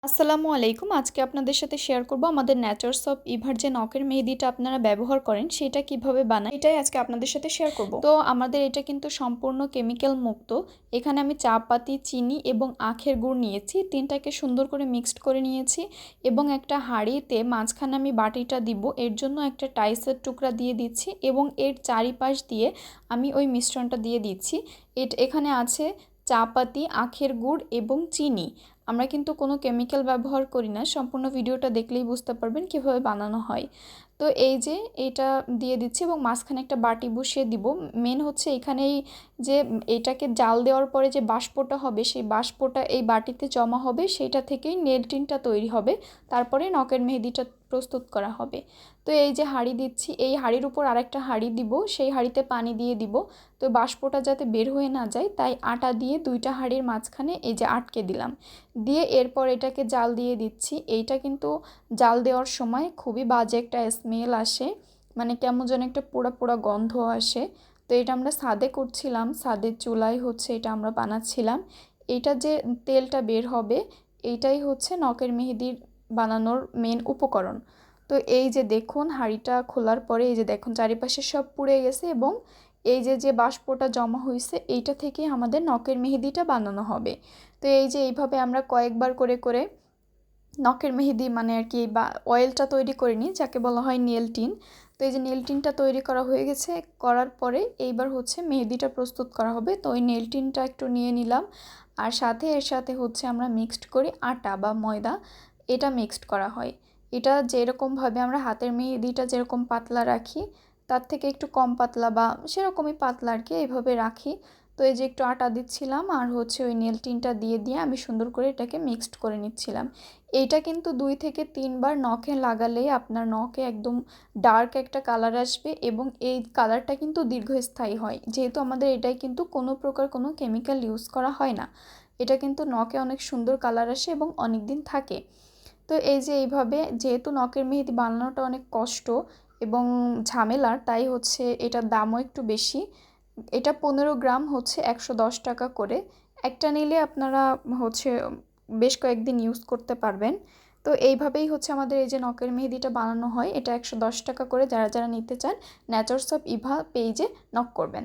আসসালামু আলাইকুম। আজকে আপনাদের সাথে শেয়ার করব আমাদের ন্যাচার্স অফ ইভার যে নখের মেহেদিটা আপনারা ব্যবহার করেন সেটা কিভাবে বানায়, এটাই আজকে আপনাদের সাথে শেয়ার করব। তো আমাদের এটা কিন্তু সম্পূর্ণ কেমিক্যাল মুক্ত। এখানে আমি চা পাতি, চিনি এবং আখের গুড় নিয়েছি, তিনটাকে সুন্দর করে মিক্সড করে নিয়েছি এবং একটা হাঁড়িতে মাঝখানে আমি বাটিটা দিব, এর জন্য একটা টাইসের টুকরা দিয়ে দিচ্ছি এবং এর চারিপাশ দিয়ে আমি ওই মিশ্রণটা দিয়ে দিচ্ছি। এখানে আছে চা পাতি, আখের গুড় এবং চিনি। আমরা কিন্তু কোনো কেমিক্যাল ব্যবহার করি না, সম্পূর্ণ ভিডিওটা দেখলেই বুঝতে পারবেন কীভাবে বানানো হয়। তো এই যে এইটা দিয়ে দিচ্ছি এবং মাঝখানে একটা বাটি বসিয়ে দিব। মেন হচ্ছে এখানেই যে এটাকে জাল দেওয়ার পরে যে বাষ্পটা হবে, সেই বাষ্পটা এই বাটিতে জমা হবে, সেইটা থেকেই নেল টিনটা তৈরি হবে, তারপরে নখের মেহেদিটা প্রস্তুত করা হবে। তো এই যে হাঁড়ি দিচ্ছি, এই হাঁড়ির উপর আরেকটা হাঁড়ি দিব, সেই হাঁড়িতে পানি দিয়ে দিব। তো বাষ্পটা যাতে বের হয়ে না যায় তাই আটা দিয়ে দুইটা হাঁড়ির মাঝখানে এই যে আটকে দিলাম, দিয়ে এরপর এটাকে জাল দিয়ে দিচ্ছি। এইটা কিন্তু জাল দেওয়ার সময় খুবই বাজে একটা স্মেল আসে, মানে কেমন যেন একটা পোড়া পোড়া গন্ধ আসে। তো এটা আমরা ছাদে করছিলাম, ছাদের চুলায় হচ্ছে এটা আমরা বানাচ্ছিলাম। এইটা যে তেলটা বের হবে এইটাই হচ্ছে নখের মেহেদির বানানোর মেন উপকরণ। তো এই যে দেখুন হাঁড়িটা খোলার পরে এই যে দেখুন চারিপাশে সব পুড়ে গেছে এবং এই যে যে বাষ্পটা জমা হয়েছে এইটা থেকে আমাদের নখের মেহেদিটা বানানো হবে। তো এই যে এইভাবে আমরা কয়েকবার করে করে নখের মেহেদি মানে আর কি বা অয়েলটা তৈরি করে নিই, যাকে বলা হয় নেল টিন। তো এই যে নেল টিনটা তৈরি করা হয়ে গেছে, করার পরে এইবার হচ্ছে মেহেদিটা প্রস্তুত করা হবে। তো ওই নেল টিনটা একটু নিয়ে নিলাম, আর সাথে এর সাথে হচ্ছে আমরা মিক্সড করি আটা বা ময়দা, এটা মিক্সড করা হয়। এটা যেরকমভাবে আমরা হাতের মেহেদিটা যেরকম পাতলা রাখি তার থেকে একটু কম পাতলা বা সেরকমই পাতলা আর কি, এইভাবে রাখি। তো এই যে একটু আটা দিচ্ছিলাম আর হচ্ছে ওই নেল টিনটা দিয়ে দিয়ে আমি সুন্দর করে এটাকে মিক্সড করে নিচ্ছিলাম। এইটা কিন্তু 2 থেকে 3 বার নখে লাগালেই আপনার নখে একদম ডার্ক একটা কালার আসবে এবং এই কালারটা কিন্তু দীর্ঘস্থায়ী হয়, যেহেতু আমাদের এটাই কিন্তু কোনো প্রকার কোনো কেমিক্যাল ইউজ করা হয় না। এটা কিন্তু নখে অনেক সুন্দর কালার আসে এবং অনেক দিন থাকে। তো এই যে এইভাবে, যেহেতু নখের মেহেদি বানানোটা অনেক কষ্ট এবং ঝামেলার, তাই হচ্ছে এটার দামও একটু বেশি। এটা 15 গ্রাম হচ্ছে 110 টাকা করে। একটা নিলে আপনারা হচ্ছে বেশ কয়েকদিন ইউজ করতে পারবেন। তো এইভাবেই হচ্ছে আমাদের এই যে নখের মেহেদিটা বানানো হয়। এটা 110 টাকা করে। যারা যারা নিতে চান ন্যাচার্স অফ ইভা পেজে নক করবেন।